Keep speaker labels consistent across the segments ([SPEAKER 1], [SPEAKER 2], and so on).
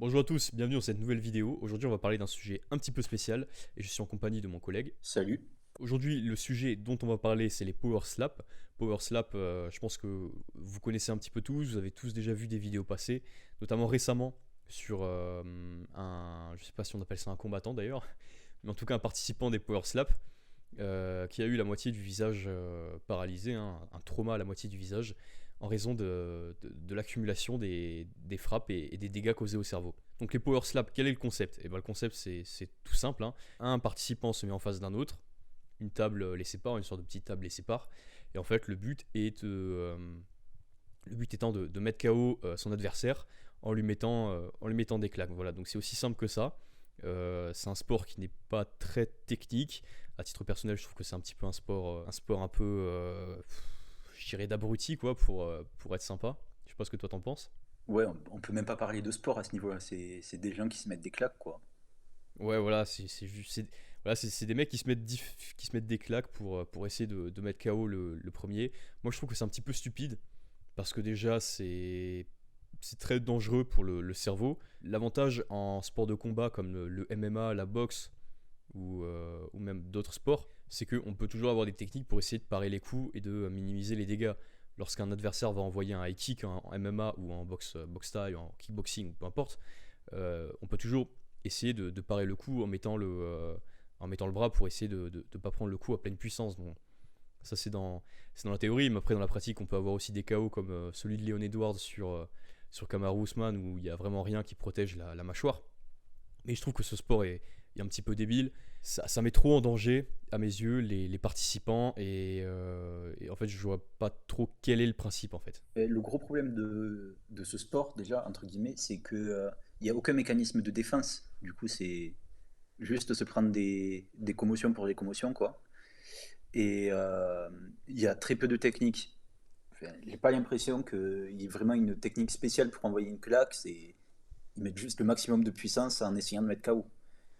[SPEAKER 1] Bonjour à tous, bienvenue dans cette nouvelle vidéo. Aujourd'hui, on va parler d'un sujet un petit peu spécial et je suis en compagnie de mon collègue.
[SPEAKER 2] Salut.
[SPEAKER 1] Aujourd'hui, le sujet dont on va parler, c'est les Power Slap. Power Slap, je pense que vous connaissez un petit peu tous, vous avez tous déjà vu des vidéos passer, notamment récemment sur je sais pas si on appelle ça un combattant d'ailleurs, mais en tout cas un participant des Power Slap qui a eu la moitié du visage paralysé, hein, un trauma à la moitié du visage en raison de l'accumulation des frappes et des dégâts causés au cerveau. Donc les power slap, quel est le concept? Et ben, le concept c'est tout simple, hein. Un participant se met en face d'un autre, une table les sépare, une sorte de petite table les sépare, et en fait le but étant de mettre KO son adversaire en lui mettant des claques. Voilà, donc c'est aussi simple que ça. C'est un sport qui n'est pas très technique. À titre personnel, je trouve que c'est un petit peu un sport un peu, je dirais d'abruti quoi, pour être sympa. Je sais pas ce que toi t'en penses.
[SPEAKER 2] Ouais, on peut même pas parler de sport à ce niveau-là. C'est des gens qui se mettent des claques, quoi.
[SPEAKER 1] Ouais, voilà, voilà, c'est des mecs qui se mettent des claques pour essayer de mettre KO le premier. Moi, je trouve que c'est un petit peu stupide parce que déjà, c'est très dangereux pour le cerveau. L'avantage en sport de combat comme le MMA, la boxe ou même d'autres sports, c'est qu'on peut toujours avoir des techniques pour essayer de parer les coups et de minimiser les dégâts. Lorsqu'un adversaire va envoyer un high kick en MMA ou en boxe taille, en kickboxing ou peu importe, on peut toujours essayer de parer le coup en mettant le bras pour essayer de ne pas prendre le coup à pleine puissance. Bon, ça c'est dans la théorie, mais après dans la pratique on peut avoir aussi des KO comme celui de Leon Edwards sur Kamaru Usman où il n'y a vraiment rien qui protège la mâchoire. Mais je trouve que ce sport est un petit peu débile. Ça met trop en danger, à mes yeux, les participants. Et en fait, je vois pas trop quel est le principe, en fait.
[SPEAKER 2] Et le gros problème de ce sport, déjà, entre guillemets, c'est que il y a aucun mécanisme de défense. Du coup, c'est juste se prendre des commotions pour des commotions, quoi. Et il y a très peu de technique. Enfin, j'ai pas l'impression qu'il y ait vraiment une technique spéciale pour envoyer une claque. Ils mettent juste le maximum de puissance en essayant de mettre KO.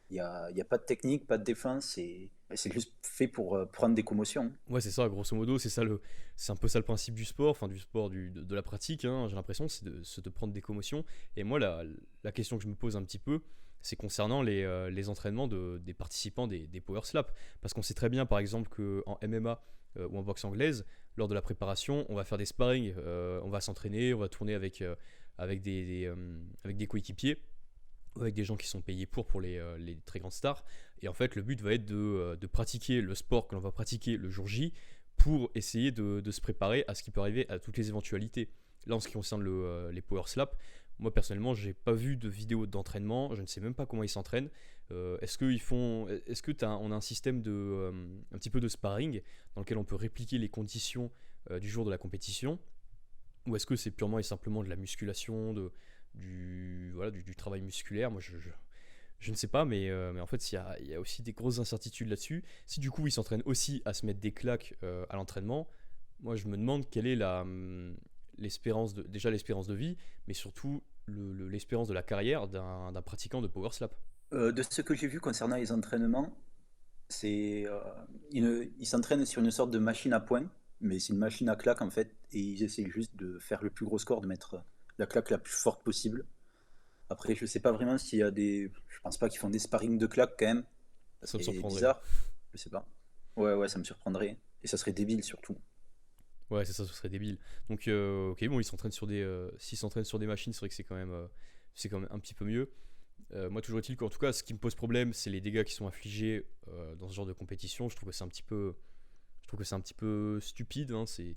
[SPEAKER 2] Il y a pas de technique, pas de défense, et c'est juste fait pour prendre des commotions.
[SPEAKER 1] Ouais, c'est ça, grosso modo, c'est un peu ça le principe du sport, enfin du sport, de la pratique, hein, j'ai l'impression, c'est de prendre des commotions. Et moi, la question que je me pose un petit peu, c'est concernant les entraînements des participants des Power Slap. Parce qu'on sait très bien, par exemple, qu'en MMA ou en boxe anglaise, lors de la préparation, on va faire des sparring, on va s'entraîner, on va tourner avec des coéquipiers avec des gens qui sont payés pour les très grandes stars. Et en fait, le but va être de pratiquer le sport que l'on va pratiquer le jour J pour essayer de se préparer à ce qui peut arriver à toutes les éventualités. Là, en ce qui concerne les power slap, moi personnellement, j'ai pas vu de vidéo d'entraînement, je ne sais même pas comment ils s'entraînent. On a un système un petit peu de sparring dans lequel on peut répliquer les conditions du jour de la compétition, ou est-ce que c'est purement et simplement de la musculation, voilà, du travail musculaire? Moi, je ne sais pas, mais en fait, il y a aussi des grosses incertitudes là-dessus. Si du coup, ils s'entraînent aussi à se mettre des claques à l'entraînement, moi, je me demande quelle est déjà l'espérance de vie, mais surtout l'espérance de la carrière d'un pratiquant de power slap.
[SPEAKER 2] De ce que j'ai vu concernant les entraînements, ils s'entraînent sur une sorte de machine à points, mais c'est une machine à claque en fait, et ils essaient juste de faire le plus gros score, de mettre la claque la plus forte possible. Après, je sais pas vraiment s'il y a des. Je pense pas qu'ils font des sparring de claques quand même. Ça
[SPEAKER 1] Ça me
[SPEAKER 2] serait
[SPEAKER 1] surprendrait.
[SPEAKER 2] bizarre. Je sais pas. Ouais, ça me surprendrait. Et ça serait débile surtout.
[SPEAKER 1] Ouais, c'est ça, ce serait débile. Donc, ok, bon, s'ils s'entraînent sur des machines, c'est vrai que c'est quand même un petit peu mieux. Moi, toujours est-il qu'en tout cas, ce qui me pose problème, c'est les dégâts qui sont infligés dans ce genre de compétition. Je trouve que c'est un petit peu stupide, hein. C'est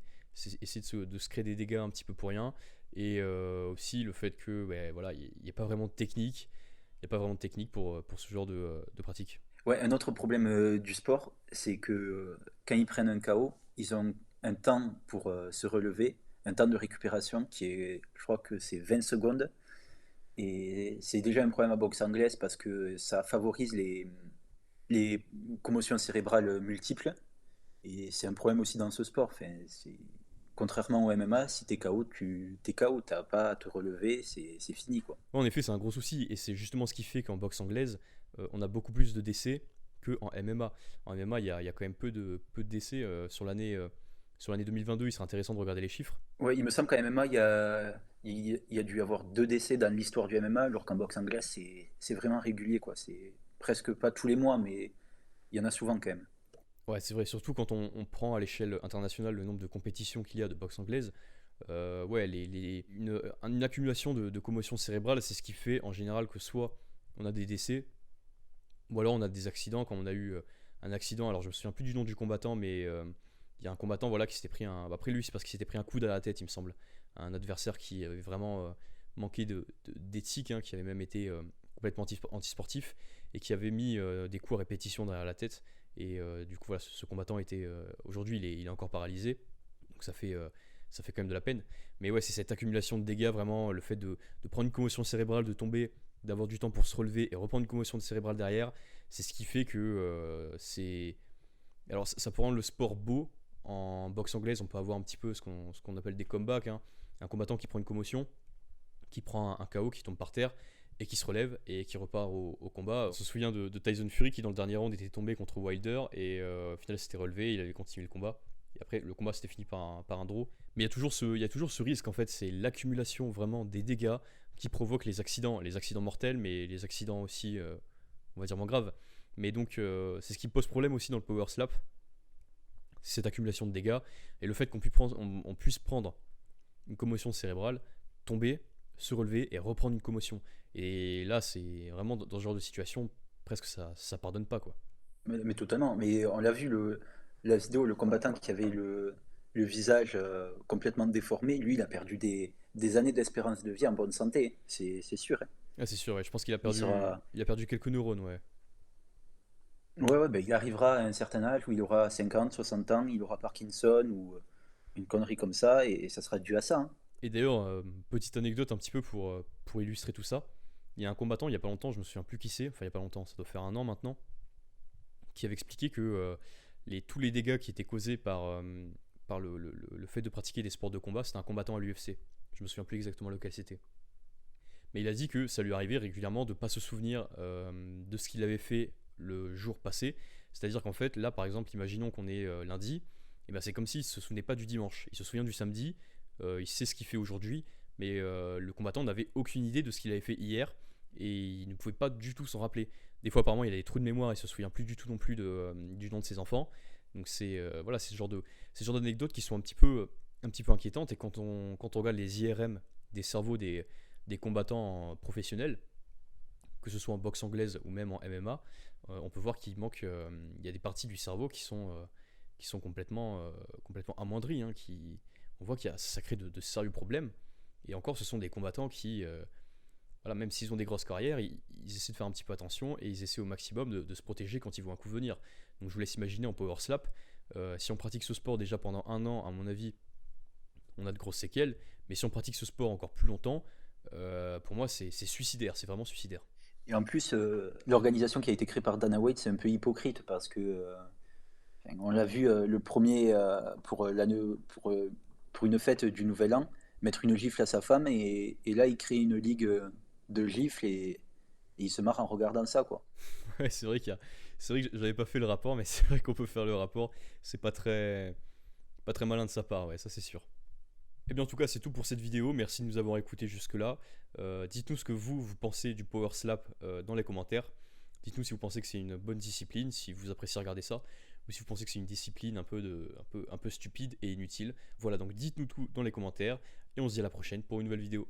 [SPEAKER 1] essayer de se créer des dégâts un petit peu pour rien. Et aussi le fait que, ouais, voilà, il n'y a pas vraiment de technique. Il n'y a pas vraiment de technique pour ce genre de pratique.
[SPEAKER 2] Ouais, un autre problème du sport, c'est que quand ils prennent un KO, ils ont un temps pour se relever, un temps de récupération qui est, je crois que c'est 20 secondes. Et c'est déjà un problème à boxe anglaise parce que ça favorise les commotions cérébrales multiples. Et c'est un problème aussi dans ce sport. Enfin, contrairement au MMA, si t'es KO, t'es KO, t'as pas à te relever, c'est fini quoi.
[SPEAKER 1] Ouais, en effet, c'est un gros souci. Et c'est justement ce qui fait qu'en boxe anglaise, on a beaucoup plus de décès qu'en MMA. En MMA, il y a quand même peu de décès sur l'année 2022. Il serait intéressant de regarder les chiffres.
[SPEAKER 2] Ouais, il me semble qu'à MMA, il y a dû y avoir 2 décès dans l'histoire du MMA, alors qu'en boxe anglaise, c'est vraiment régulier, quoi. C'est presque pas tous les mois, mais il y en a souvent quand même.
[SPEAKER 1] Ouais, c'est vrai, surtout quand on prend à l'échelle internationale le nombre de compétitions qu'il y a de boxe anglaise. Ouais, une accumulation de commotions cérébrales, c'est ce qui fait en général que soit on a des décès, ou alors on a des accidents, quand on a eu un accident, alors je me souviens plus du nom du combattant, mais il y a un combattant voilà, qui s'était pris un... Après lui, c'est parce qu'il s'était pris un coup dans la tête, il me semble. Un adversaire qui avait vraiment manqué d'éthique, hein, qui avait même été complètement antisportif, et qui avait mis des coups à répétition derrière la tête. Et du coup, voilà, ce combattant était... aujourd'hui, il est encore paralysé, donc ça fait quand même de la peine. Mais ouais, c'est cette accumulation de dégâts, vraiment, le fait de prendre une commotion cérébrale, de tomber, d'avoir du temps pour se relever et reprendre une commotion cérébrale derrière, c'est ce qui fait que c'est... Alors ça peut rendre le sport beau. En boxe anglaise, on peut avoir un petit peu ce qu'on appelle des comebacks, hein. Un combattant qui prend une commotion, qui prend un KO, qui tombe par terre et qui se relève et qui repart au combat. On se souvient de Tyson Fury qui dans le dernier round était tombé contre Wilder et au final s'était relevé, il avait continué le combat. Et après le combat s'était fini par un draw. Mais il y a toujours ce risque en fait, c'est l'accumulation vraiment des dégâts qui provoquent les accidents mortels, mais les accidents aussi, on va dire moins graves. Mais donc c'est ce qui pose problème aussi dans le power slap, c'est cette accumulation de dégâts et le fait on puisse prendre une commotion cérébrale, tomber, se relever et reprendre une commotion. Et là, c'est vraiment dans ce genre de situation, presque ça pardonne pas quoi.
[SPEAKER 2] Mais totalement. Mais on l'a vu, la vidéo, le combattant qui avait le visage complètement déformé, lui, il a perdu des années d'espérance de vie en bonne santé. C'est sûr, hein.
[SPEAKER 1] Ah, c'est sûr, ouais. Je pense
[SPEAKER 2] Il sera.
[SPEAKER 1] il a perdu quelques neurones, ouais.
[SPEAKER 2] Ouais, ouais, ben, il arrivera à un certain âge où il aura 50, 60 ans, il aura Parkinson ou une connerie comme ça, et ça sera dû à ça, hein.
[SPEAKER 1] Et d'ailleurs, petite anecdote un petit peu pour illustrer tout ça. Il y a un combattant, il y a pas longtemps, je me souviens plus qui c'est, enfin il y a pas longtemps, ça doit faire un an maintenant, qui avait expliqué que tous les dégâts qui étaient causés par le fait de pratiquer des sports de combat, c'était un combattant à l'UFC. Je me souviens plus exactement lequel c'était. Mais il a dit que ça lui arrivait régulièrement de ne pas se souvenir de ce qu'il avait fait le jour passé. C'est-à-dire qu'en fait, là par exemple, imaginons qu'on est lundi, et ben c'est comme s'il ne se souvenait pas du dimanche. Il se souvient du samedi, il sait ce qu'il fait aujourd'hui, mais le combattant n'avait aucune idée de ce qu'il avait fait hier et il ne pouvait pas du tout s'en rappeler. Des fois, apparemment, il a des trous de mémoire, il se souvient plus du tout non plus du nom de ses enfants. Donc c'est voilà, c'est ce genre d'anecdotes qui sont un petit peu inquiétantes. Et quand on regarde les IRM des cerveaux des combattants professionnels, que ce soit en boxe anglaise ou même en MMA, on peut voir il y a des parties du cerveau qui sont complètement amoindries, hein, on voit ça crée de sérieux problèmes. Et encore, ce sont des combattants qui, voilà, même s'ils ont des grosses carrières, ils essaient de faire un petit peu attention et ils essaient au maximum de se protéger quand ils voient un coup venir. Donc je vous laisse imaginer en power slap, si on pratique ce sport déjà pendant un an, à mon avis, on a de grosses séquelles. Mais si on pratique ce sport encore plus longtemps, pour moi c'est suicidaire, c'est vraiment suicidaire.
[SPEAKER 2] Et en plus, l'organisation qui a été créée par Dana White, c'est un peu hypocrite parce que, enfin, on l'a vu le premier pour une fête du Nouvel An, mettre une gifle à sa femme et là il crée une ligue de gifles et il se marre en regardant ça, quoi.
[SPEAKER 1] Ouais, c'est vrai que j'avais pas fait le rapport, mais c'est vrai qu'on peut faire le rapport. C'est pas très malin de sa part, ouais, ça c'est sûr. Et bien en tout cas c'est tout pour cette vidéo, merci de nous avoir écoutés jusque là. Dites-nous ce que vous pensez du power slap dans les commentaires. Dites-nous si vous pensez que c'est une bonne discipline, si vous appréciez regarder ça, ou si vous pensez que c'est une discipline un peu stupide et inutile. Voilà, donc dites-nous tout dans les commentaires, et on se dit à la prochaine pour une nouvelle vidéo.